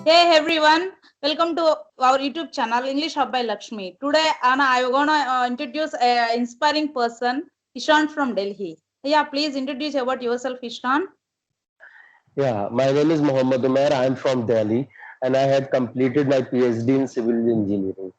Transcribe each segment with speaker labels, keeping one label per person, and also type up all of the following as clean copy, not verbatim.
Speaker 1: Hey everyone, welcome to our YouTube channel English Hub by Lakshmi. Today Anna, I'm gonna introduce an inspiring person, Ishan from Delhi. Yeah, please introduce about yourself, Ishan.
Speaker 2: Yeah, my name is Mohammad Umair. I am from Delhi and I had completed my PhD in civil engineering.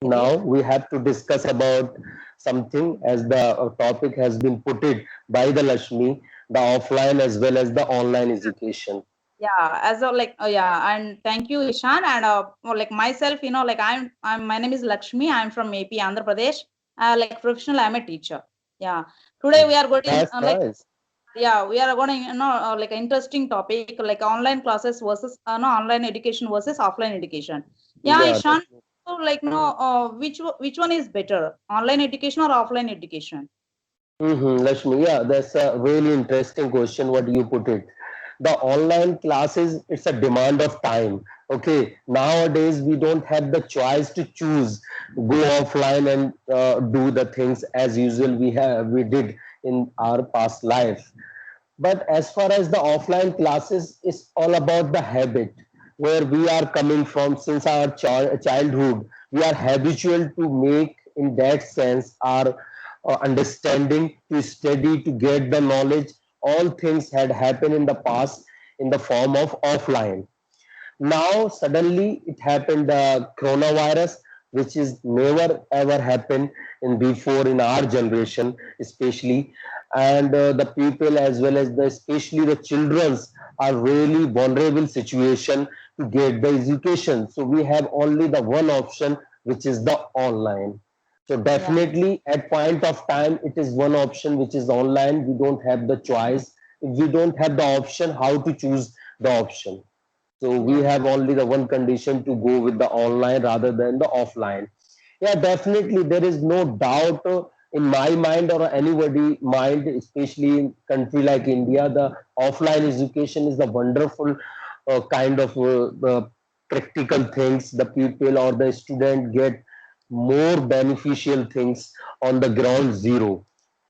Speaker 1: Okay.
Speaker 2: Now we have to discuss about something as the topic has been put it by the Lakshmi, the offline as well as the online education.
Speaker 1: Yeah, as of and thank you, Ishan. And like myself, my name is Lakshmi. I'm from AP, Andhra Pradesh. Like professional, I'm a teacher. Yeah. Today we are going
Speaker 2: That's nice.
Speaker 1: we are going to like an interesting topic like online classes versus no online education versus offline education. Yeah,
Speaker 2: Yeah,
Speaker 1: Ishan. So like no, which one is better, online education or offline education?
Speaker 2: Lakshmi, yeah, that's a really interesting question. What you put it, the online classes, it's a demand of time. Okay, nowadays we don't have the choice to choose go offline and do the things as usual we did in our past life. But as far as the offline classes, it's all about the habit where we are coming from since our childhood. We are habitual to make, in that sense, our understanding to study, to get the knowledge. All things had happened in the past in the form of offline. Now suddenly it happened, the coronavirus, which is never ever happened in before in our generation, especially, and the people as well as the especially the childrens are really vulnerable situation to get the education. So we have only the one option, which is the online. So
Speaker 1: Yeah.
Speaker 2: definitely at point of time it is one option which is online. We don't have the choice. If we don't have the option, how to choose the option? So we
Speaker 1: Yeah.
Speaker 2: have only the one condition to go with the online rather than the offline. Yeah, definitely. There is no doubt in my mind or anybody mind, especially in country like India, the offline education is a wonderful kind of practical things. The people or the student get more beneficial things on the ground zero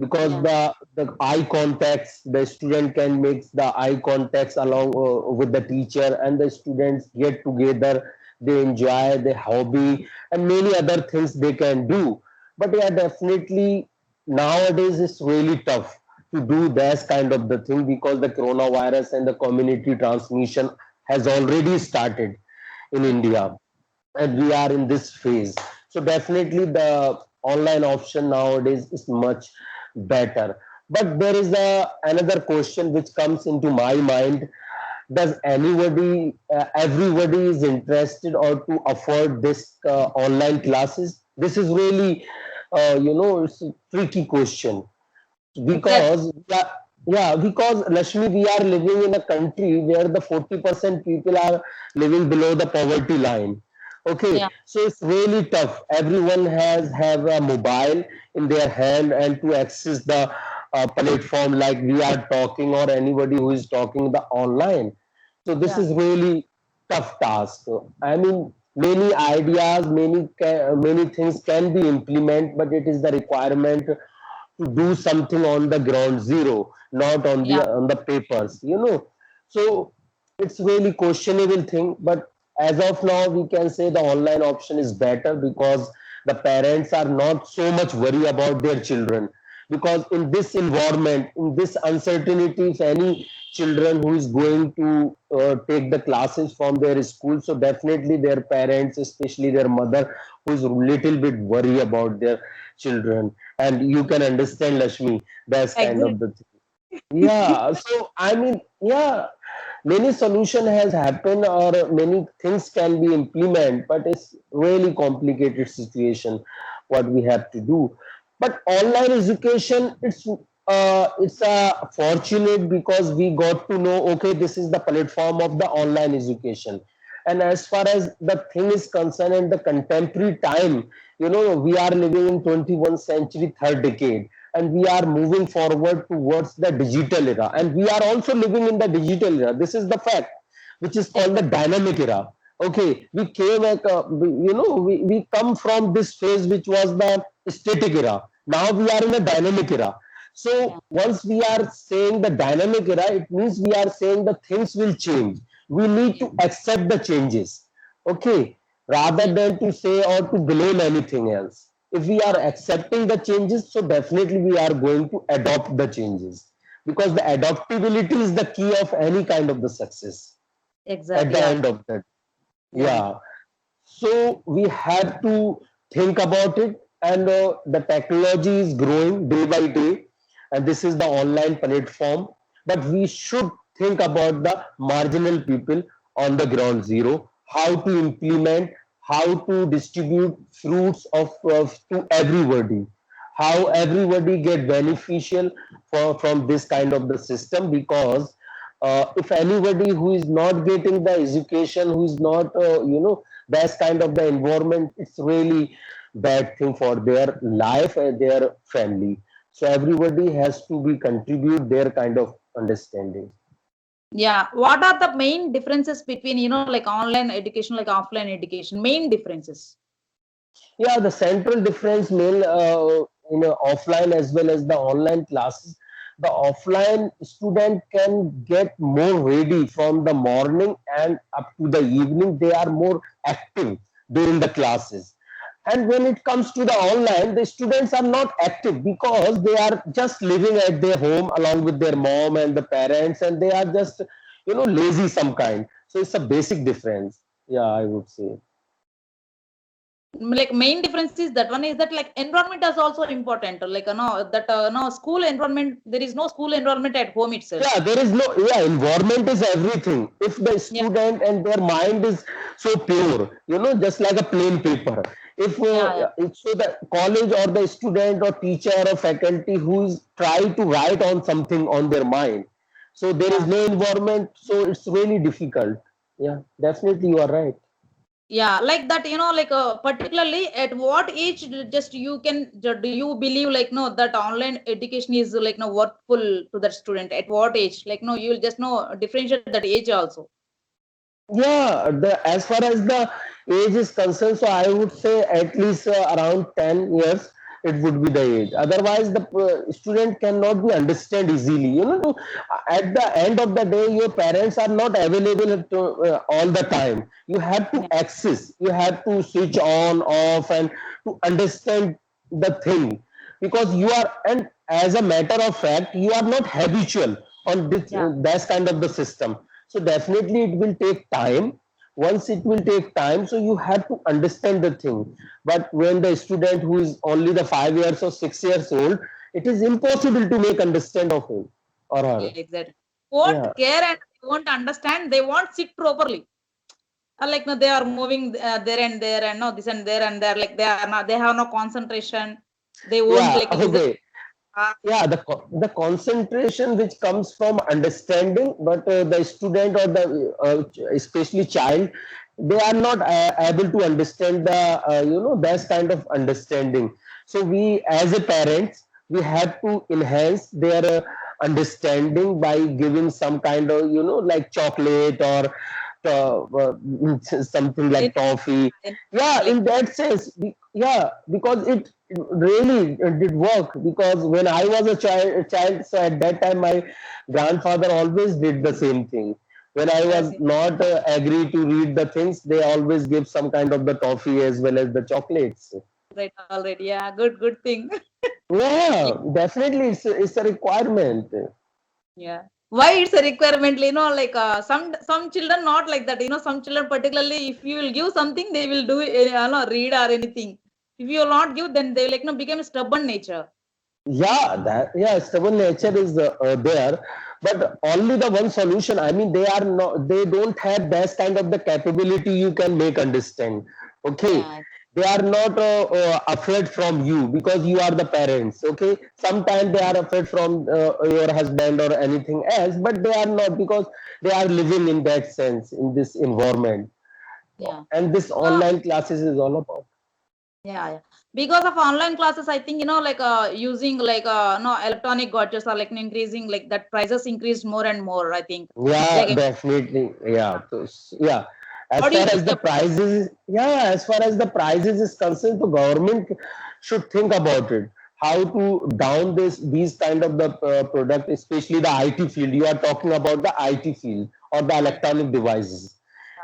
Speaker 2: because
Speaker 1: Yeah.
Speaker 2: the eye contacts, the student can make the eye contacts along with the teacher, and the students get together, they enjoy the hobby and many other things they can do. But yeah, definitely nowadays it's really tough to do that kind of the thing because the coronavirus and the community transmission has already started in India, and we are in this phase. So definitely the online option nowadays is much better. But there is another question which comes into my mind. Does anybody, everybody is interested or to afford this online classes? This is really, it's a tricky question
Speaker 1: Exactly.
Speaker 2: because yeah, because Lakshmi, we are living in a country where the 40% people are living below the poverty line. Okay,
Speaker 1: Yeah.
Speaker 2: so it's really tough. Everyone has have a mobile in their hand and to access the platform like we are talking or anybody who is talking the online. So this
Speaker 1: Yeah.
Speaker 2: is really tough task. I mean, many ideas, many things can be implemented, but it is the requirement to do something on the ground zero, not
Speaker 1: Yeah.
Speaker 2: on the papers, you know. So it's really questionable thing, but as of now, we can say the online option is better because the parents are not so much worried about their children. Because in this environment, in this uncertainty, if any children who is going to take the classes from their school, so definitely their parents, especially their mother, who is a little bit worried about their children, and you can understand, Lashmi, that's kind
Speaker 1: Exactly.
Speaker 2: of the thing. Yeah, so I mean, yeah, many solution has happened or many things can be implemented, but it's really complicated situation what we have to do. But online education, it's a fortunate because we got to know, okay, this is the platform of the online education. And as far as the thing is concerned in the contemporary time, we are living in 21st century third decade, and we are moving forward towards the digital era, and we are also living in the digital era. This is the fact, which is called the
Speaker 1: Exactly.
Speaker 2: dynamic era. Okay, we came like we come from this phase which was the static era. Now we are in a dynamic era. So once we are saying the dynamic era, it means we are saying the things will change. We need to accept the changes. Okay. Rather
Speaker 1: Yes.
Speaker 2: than to say or to blame anything else. If we are accepting the changes, so definitely we are going to adopt the changes, because the adaptability is the key of any kind of the success at
Speaker 1: Exactly.
Speaker 2: the
Speaker 1: Yeah.
Speaker 2: end of that.
Speaker 1: Yeah.
Speaker 2: Yeah. So we have to think about it, and the technology is growing day by day, and this is the online platform. But we should think about the marginal people on the ground zero, how to implement, how to distribute fruits of to everybody, how
Speaker 1: Yeah.
Speaker 2: everybody get beneficial from this kind of the system. Because if anybody who is not getting the education, who is not that's kind of the environment, it's really bad thing for their life and their family. So everybody has to be contribute their kind of understanding.
Speaker 1: Yeah. What are the main differences between, like online education, like offline education? Main differences.
Speaker 2: Yeah, the central difference main in offline as well as the online classes. The offline student can get more ready from the morning and up to the evening. They are more active during the classes. And when it comes to the online, the students are not active because they are just living at their home along with their mom and the parents, and they are just lazy some kind. So it's a basic difference. Yeah, I would say.
Speaker 1: Like main difference is that one is that like environment is also important. Like no, that no school environment. There is no school environment at home itself.
Speaker 2: Yeah, there is no, yeah, environment is everything. If the
Speaker 1: Yeah.
Speaker 2: student and their mind is so pure, just like a plain paper.
Speaker 1: Yeah. Yeah.
Speaker 2: If so the college or the student or teacher or faculty who is try to write on something on their mind, so there is
Speaker 1: Yeah.
Speaker 2: no environment, so it's really difficult. Yeah, definitely you are right.
Speaker 1: Yeah, like that, like particularly at what age just you can do you believe like no that online education is like no worthful to that student? At what age? Like no, you'll just know differentiate that age also.
Speaker 2: Yeah, as far as the age is concerned, so I would say at least around 10 years it would be the age. Otherwise, the student cannot be understand easily. At the end of the day, your parents are not available all the time. You have to
Speaker 1: Yeah.
Speaker 2: access, you have to switch on, off, and to understand the thing, because you are, and as a matter of fact, you are not habitual on this
Speaker 1: Yeah.
Speaker 2: that kind of the system. So definitely it will take time. Once it will take time, so you have to understand the thing. But when the student who is only the 5 years or 6 years old, it is impossible to make understand of him or her.
Speaker 1: Exactly. Won't
Speaker 2: Yeah.
Speaker 1: care and they won't understand. They won't sit properly. Like no, they are moving there and no this and there and there. Like they are not. They have no concentration. They won't
Speaker 2: Yeah.
Speaker 1: like listen.
Speaker 2: Okay. Yeah, the concentration which comes from understanding, but the student or the especially child, they are not able to understand the that kind of understanding. So we as a parents, we have to enhance their understanding by giving some kind of like chocolate or something like toffee. Yeah,
Speaker 1: Like
Speaker 2: in that sense, yeah, because it really did work. Because when I was a child, so at that time my grandfather always did the same thing. When I was not agree to read the things, they always give some kind of the toffee as well as the chocolates.
Speaker 1: right already. Yeah, good thing.
Speaker 2: Yeah, definitely, it's a requirement.
Speaker 1: Yeah. Why it's a requirement, like some children not like that. Some children particularly if you will give something, they will do no, read or anything. If you will not give, then they will like no become stubborn nature.
Speaker 2: Yeah, stubborn nature is there, but only the one solution. I mean, they don't have that kind of the capability you can make understand. Okay,
Speaker 1: Yeah.
Speaker 2: they are not afraid from you because you are the parents. Okay, sometimes they are afraid from your husband or anything else, but they are not, because they are living in that sense in this environment,
Speaker 1: Yeah.
Speaker 2: and this
Speaker 1: So
Speaker 2: online classes is all about.
Speaker 1: yeah. Because of online classes, I think like using like no electronic gadgets are like increasing, like that prices increased more and more, I think.
Speaker 2: Yeah,
Speaker 1: Like
Speaker 2: definitely. Yeah. So, yeah. As
Speaker 1: what do
Speaker 2: far
Speaker 1: you
Speaker 2: as
Speaker 1: think
Speaker 2: the
Speaker 1: about that?
Speaker 2: prices, yeah, as far as the prices is concerned, the government should think about it. how to down these kind of the product, especially the IT field. You are talking about the IT field or the
Speaker 1: Yeah,
Speaker 2: electronic devices.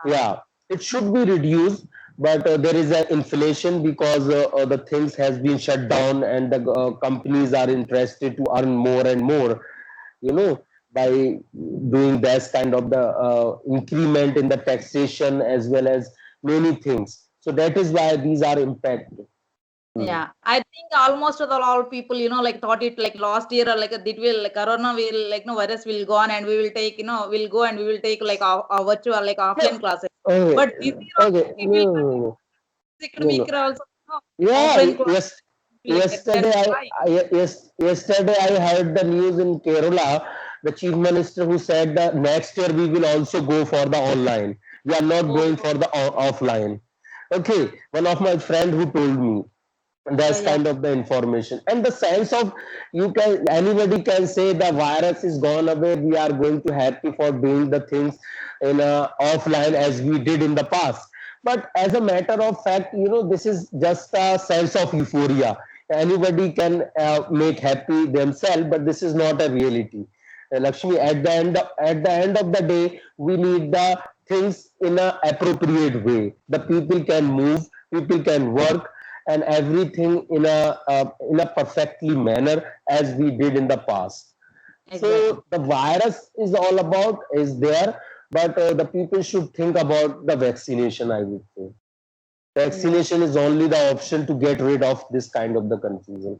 Speaker 1: yeah,
Speaker 2: Yeah, it should be reduced, but there is an inflation because the things has been shut down and the companies are interested to earn more and more, you know, by doing this kind of the increment in the taxation as well as many things. So that is why these are impacted. Hmm.
Speaker 1: yeah. I think almost all people, like thought it like last year or like it will like corona will like no virus will go on and we will take, we'll go and we will take like our virtual like
Speaker 2: No,
Speaker 1: offline classes.
Speaker 2: okay,
Speaker 1: But this year
Speaker 2: okay,
Speaker 1: also we will this
Speaker 2: no,
Speaker 1: academic
Speaker 2: no.
Speaker 1: year also,
Speaker 2: Yeah,
Speaker 1: offline class
Speaker 2: yes,
Speaker 1: like that. That's why.
Speaker 2: yesterday I heard the news in Kerala, the chief minister who said that next year we will also go for the online. We are not
Speaker 1: Oh,
Speaker 2: going for the offline. Okay, one of my friend who told me that's
Speaker 1: yeah,
Speaker 2: kind of the information and the sense of you can anybody can say the virus is gone away. We are going to happy for doing the things in offline as we did in the past. But as a matter of fact, this is just a sense of euphoria. Anybody can make happy themselves, but this is not a reality. Lakshmi, at the end of the day, we need the things in a appropriate way. The people can move, people can work, and everything in a perfectly manner as we did in the past.
Speaker 1: exactly.
Speaker 2: So the virus is all about is there, but the people should think about the vaccination. I would say
Speaker 1: Yeah.
Speaker 2: vaccination is only the option to get rid of this kind of the confusion.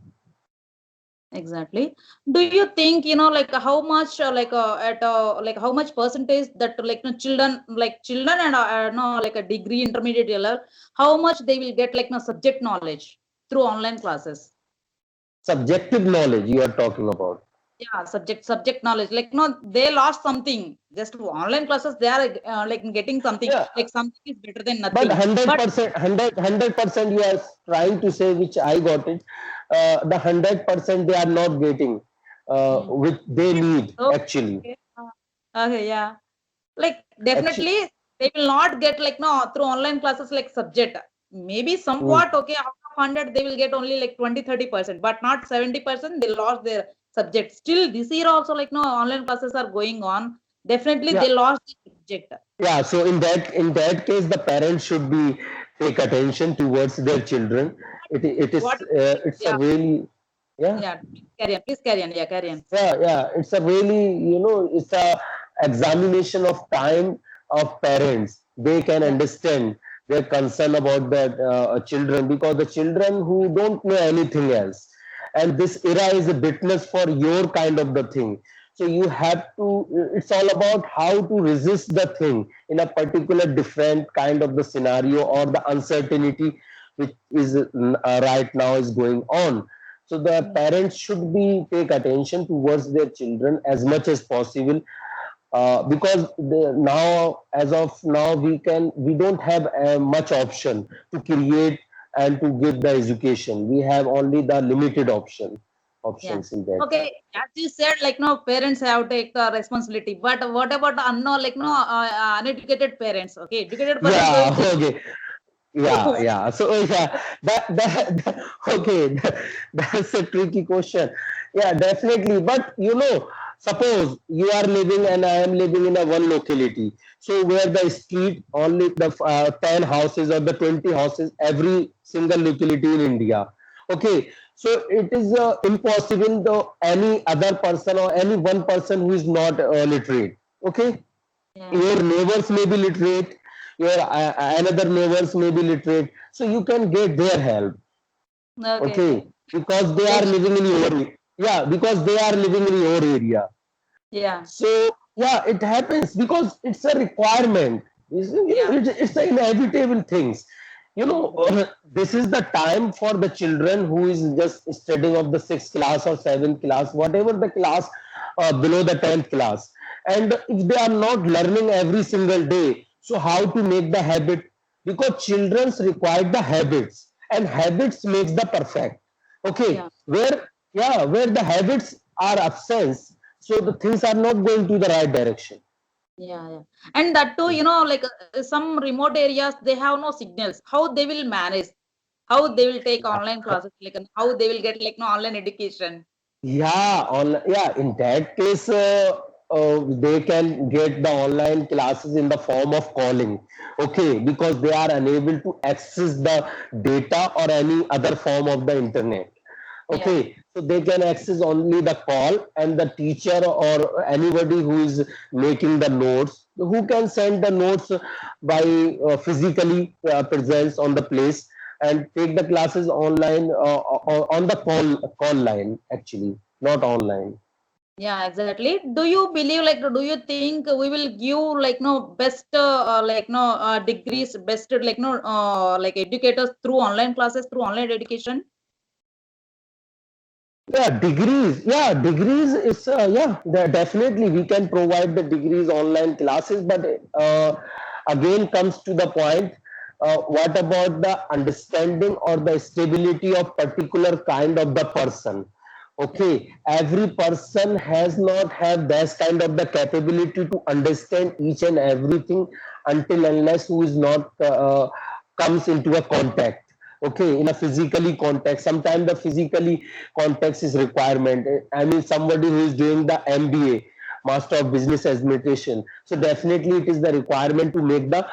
Speaker 1: Exactly. Do you think, like how much, like how much percentage that children and no, like a degree intermediate level, how much they will get like no subject knowledge through online classes?
Speaker 2: Subjective knowledge you are talking about.
Speaker 1: Yeah, subject knowledge. Like no, they lost something. Just online classes, they are like getting something.
Speaker 2: Yeah,
Speaker 1: Like something is better than
Speaker 2: but
Speaker 1: nothing. But
Speaker 2: 100%, 100% you are trying to say, which I got it. The 100% they are not getting,
Speaker 1: hmm.
Speaker 2: which they need
Speaker 1: Oh,
Speaker 2: actually.
Speaker 1: okay. Okay, yeah. Like
Speaker 2: Actually,
Speaker 1: definitely they will not get like no through online classes like subject. Maybe
Speaker 2: mm,
Speaker 1: somewhat okay, out of 100 they will get only like 20-30%, but not 70%. They lost their subject. Still this year also like no online classes are going on. Definitely
Speaker 2: yeah,
Speaker 1: they lost the subject.
Speaker 2: yeah. So in that case, the parents should be take attention towards their children. It is
Speaker 1: What
Speaker 2: it's a
Speaker 1: yeah,
Speaker 2: really, yeah.
Speaker 1: yeah, please carry on. Please carry on. Yeah, carry on.
Speaker 2: Yeah, it's a really, it's a examination of time of parents. They can
Speaker 1: Yeah,
Speaker 2: understand their concern about the children, because the children who don't know anything else, and this era is a witness for your kind of the thing. So you have to. It's all about how to resist the thing in a particular different kind of the scenario or the uncertainty which is right now is going on. So the
Speaker 1: yeah,
Speaker 2: parents should be take attention towards their children as much as possible, because now, as of now, we don't have much option to create and to give the education. We have only the limited
Speaker 1: yeah.
Speaker 2: options in that.
Speaker 1: Okay, as you said, like no parents have take the responsibility. But what about unknown, like no uneducated parents? Okay, educated person they
Speaker 2: Yeah.
Speaker 1: will just
Speaker 2: Okay. Yeah, yeah. So yeah, okay, that's a tricky question. Yeah, definitely. But suppose you are living and I am living in a one locality. So where the street only the 10 houses or the 20 houses every single locality in India. Okay, so it is impossible the any other person or any one person who is not literate. Okay,
Speaker 1: yeah.
Speaker 2: your neighbors may be literate, your another neighbors may be literate, so you can get their help.
Speaker 1: Okay,
Speaker 2: Okay,
Speaker 1: okay.
Speaker 2: because they
Speaker 1: They
Speaker 2: are
Speaker 1: will,
Speaker 2: living in your, yeah, because they are living in your area.
Speaker 1: yeah,
Speaker 2: So yeah, it happens because it's a requirement.
Speaker 1: yeah,
Speaker 2: It's an inevitable things.
Speaker 1: exactly.
Speaker 2: This is the time for the children who is just studying of the sixth class or seventh class, whatever the class, below the 10th class. And if they are not learning every single day, so how to make the habit? Because children's require the habits, and habits makes the perfect. Okay,
Speaker 1: Yeah,
Speaker 2: where the habits are absent, so the things are not going to the right direction.
Speaker 1: yeah, yeah. And that too, like some remote areas, they have no signals. How they will manage? how they will take online classes, like how they will get like no online education.
Speaker 2: In that case, they can get the online classes in the form of calling. Okay, because they are unable to access the data or any other form of the internet.
Speaker 1: Yeah.
Speaker 2: Okay, so they can access only the call, and the teacher or anybody who is making the notes, who can send the notes by physically presence on the place, and take the classes online on the call line, actually, not online.
Speaker 1: Yeah, exactly. Do you believe like do you think we will give like no best like no degrees, best like no like educators through online classes, through online education?
Speaker 2: Degrees is definitely we can provide the degrees online classes, but again comes to the point. What about the understanding or the stability of particular kind of the person?
Speaker 1: Yeah.
Speaker 2: Okay, every person has not have that kind of the capability to understand each and everything until unless who is not comes into a contact. Okay, in a physically context, sometimes the physically context is requirement. I mean, somebody who is doing the MBA, Master of Business Administration, so definitely it is the requirement to make the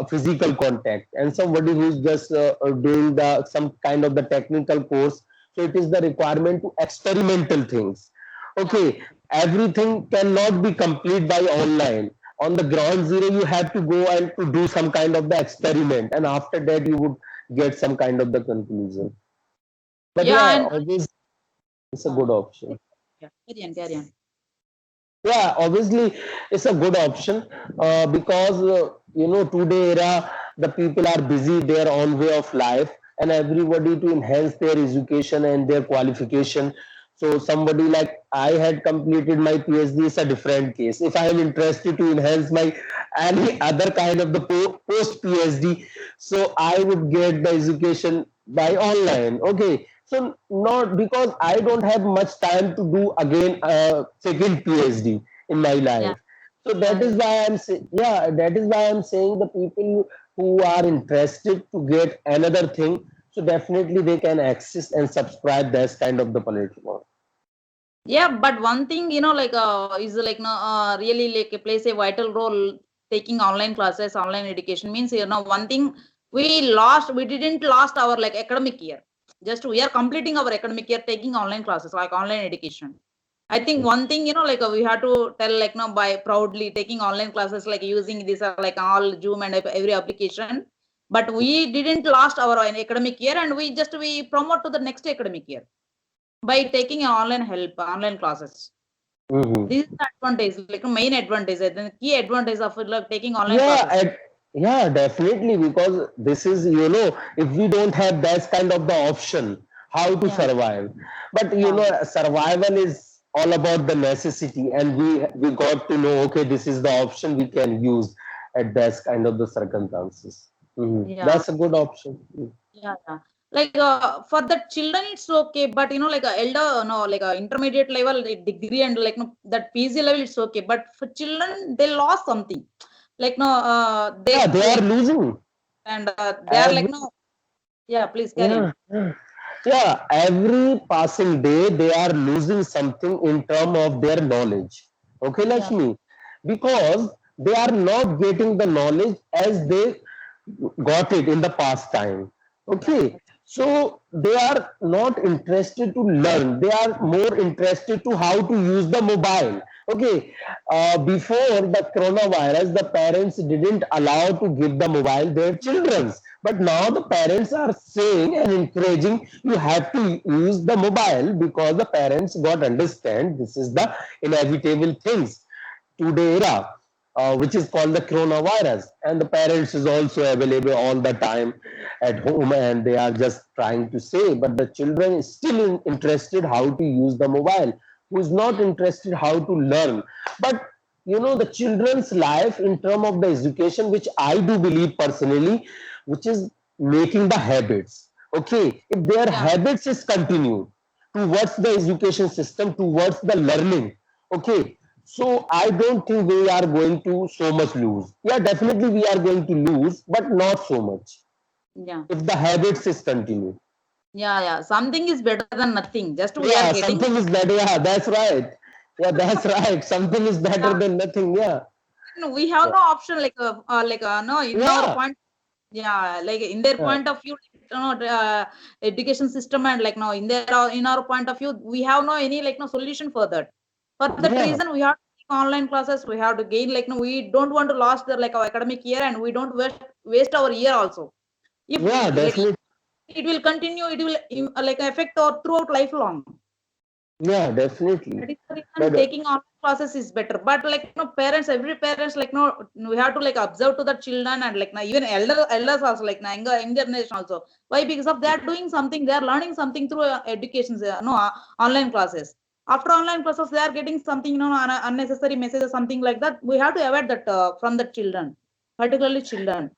Speaker 2: physical contact. And somebody who is just doing the some kind of the technical course, so it is the requirement to experimental things.
Speaker 1: Yeah.
Speaker 2: Okay, everything cannot be complete by online. On the ground zero, you have to go and to do some kind of the experiment, and after that you would get some kind of the conclusion. But
Speaker 1: Yeah,
Speaker 2: yeah,
Speaker 1: and
Speaker 2: always it's a
Speaker 1: uh,
Speaker 2: good option.
Speaker 1: yeah, carry on, carry on.
Speaker 2: Yeah, obviously it's a good option because today era the people are busy their own way of life, and everybody to enhance their education and their qualification. So somebody like I had completed my PhD is a different case. If I am interested to enhance my any other kind of the post PhD, so I would get the education by online. Okay, so not because I don't have much time to do again second PhD in my
Speaker 1: Yeah,
Speaker 2: life. So
Speaker 1: yeah,
Speaker 2: that is why that is why I'm saying the people who are interested to get another thing, so definitely they can access and subscribe this kind of the platform.
Speaker 1: yeah. But one thing like is like no really like plays a vital role taking online classes, online education means one thing we didn't lost our like academic year. Just we are completing our academic year taking online classes like online education. I think one thing, like we have to tell, like, no, by proudly taking online classes, like using this, like all Zoom and every application. But we didn't lost our academic year, and we promote to the next academic year by taking online help, online classes.
Speaker 2: Mhm.
Speaker 1: This is the advantage, like main advantage, the key advantage of like taking online
Speaker 2: Yeah,
Speaker 1: classes.
Speaker 2: definitely, because this is, if we don't have that kind of the option, how to
Speaker 1: Yeah,
Speaker 2: survive. But
Speaker 1: yeah.
Speaker 2: survival is all about the necessity, and we got to know, okay, this is the option we can use at that kind of the circumstances.
Speaker 1: Yeah.
Speaker 2: That's a good option.
Speaker 1: Yeah, yeah. Like for the children, it's okay, but like elder, no, like intermediate level degree and like no, that PG level, it's okay. But for children, they lost something. Like no,
Speaker 2: Yeah,
Speaker 1: they
Speaker 2: they are losing.
Speaker 1: and they are like
Speaker 2: Every,
Speaker 1: no. Yeah, please carry on.
Speaker 2: yeah, yeah. Yeah, every passing day they are losing something in terms of their knowledge. Okay,
Speaker 1: Yeah,
Speaker 2: Lakshmi, because they are not getting the knowledge as they got it in the past time.
Speaker 1: yeah,
Speaker 2: Okay, so they are not interested to learn. They are more interested to how to use the mobile. Okay, before the coronavirus, the parents didn't allow to give the mobile their children, but now the parents are saying and encouraging you have to use the mobile because the parents got understand this is the inevitable things today era, which is called the coronavirus, and the parents is also available all the time at home, and they are just trying to say, but the children is still interested how to use the mobile, who is not interested how to learn. But the children's life in term of the education, which I do believe personally, which is making the habits. Okay, if their
Speaker 1: yeah.
Speaker 2: habits is continued towards the education system, towards the learning. Okay, so I don't think we are going to so much lose. Yeah, definitely we are going to lose, but not so much.
Speaker 1: Yeah.
Speaker 2: if the habits is continued.
Speaker 1: Yeah. Something is better than nothing. Just we
Speaker 2: Yeah,
Speaker 1: are getting.
Speaker 2: something is better. Yeah, that's right. Yeah, that's right. Something is better
Speaker 1: Yeah,
Speaker 2: than nothing. Yeah.
Speaker 1: no, we have
Speaker 2: Yeah.
Speaker 1: no option no in our
Speaker 2: Yeah.
Speaker 1: point. Yeah, like in their
Speaker 2: Yeah.
Speaker 1: point of view, education system and like no in their in our point of view, we have no any like no solution for that. For that
Speaker 2: Yeah.
Speaker 1: reason, we have to take online classes. We have to gain like no. We don't want to lose the like our academic year, and we don't waste our year also. If
Speaker 2: Yeah,
Speaker 1: like
Speaker 2: definitely.
Speaker 1: it will continue, it will like affect our throughout lifelong.
Speaker 2: Yeah, definitely.
Speaker 1: That is the reason
Speaker 2: But
Speaker 1: taking online classes is better. But like no parents, every parents like no we have to like observe to the children and like now even elders also like now younger generation also. Why? Because of they are doing something, they are learning something through education, online classes. After online classes, they are getting something unnecessary messages, something like that. We have to avoid that from the children, particularly children.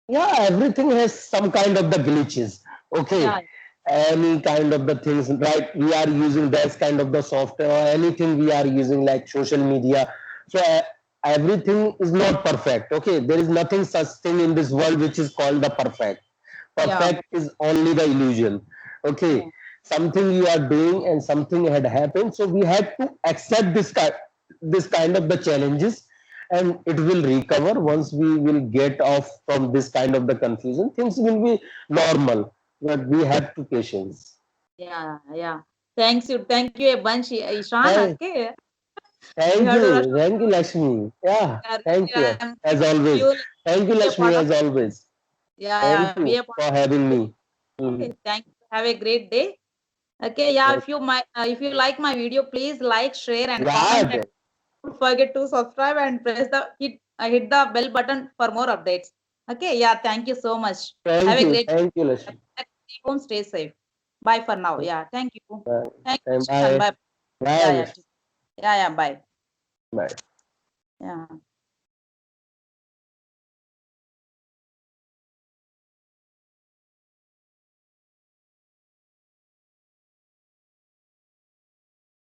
Speaker 2: yeah, everything has some kind of the glitches. Okay.
Speaker 1: Yeah,
Speaker 2: Any kind of the things, right? We are using this kind of the software or anything we are using like social media. So everything is not perfect. Okay. There is nothing such thing in this world which is called the perfect.
Speaker 1: yeah,
Speaker 2: Perfect is only the illusion.
Speaker 1: yeah,
Speaker 2: Okay. Something you are doing and something had happened. So we had to accept this kind of the challenges, and it will recover once we will get off from this kind of the confusion. Things will be normal, but we have to patience.
Speaker 1: yeah. Thank you a bunch, Ishan.
Speaker 2: Hey,
Speaker 1: Okay, we have to rush.
Speaker 2: thank you, Lakshmi. Yeah, thank you
Speaker 1: I'm
Speaker 2: as
Speaker 1: thanking
Speaker 2: always.
Speaker 1: you like,
Speaker 2: Thank you,
Speaker 1: be a
Speaker 2: Lakshmi,
Speaker 1: part of.
Speaker 2: as always. Thank
Speaker 1: Be
Speaker 2: you
Speaker 1: a part
Speaker 2: for
Speaker 1: of
Speaker 2: having
Speaker 1: this.
Speaker 2: me. Mhm.
Speaker 1: Okay, thank you. Have a great day. Okay, yeah. If you like my video, please like, share, and comment. And
Speaker 2: Yeah,
Speaker 1: don't forget to subscribe and press the hit the bell button for more updates. Okay, yeah. Thank you so much. Have a great
Speaker 2: thank you, Lakshmi.
Speaker 1: stay home. Stay safe. Bye for now. Yeah. Thank you.
Speaker 2: Bye.
Speaker 1: Thank you, Ishan.
Speaker 2: Bye.
Speaker 1: Bye.
Speaker 2: Bye,
Speaker 1: Yeah.
Speaker 2: Lakshmi.
Speaker 1: Yeah. Bye.
Speaker 2: Bye.
Speaker 1: Yeah.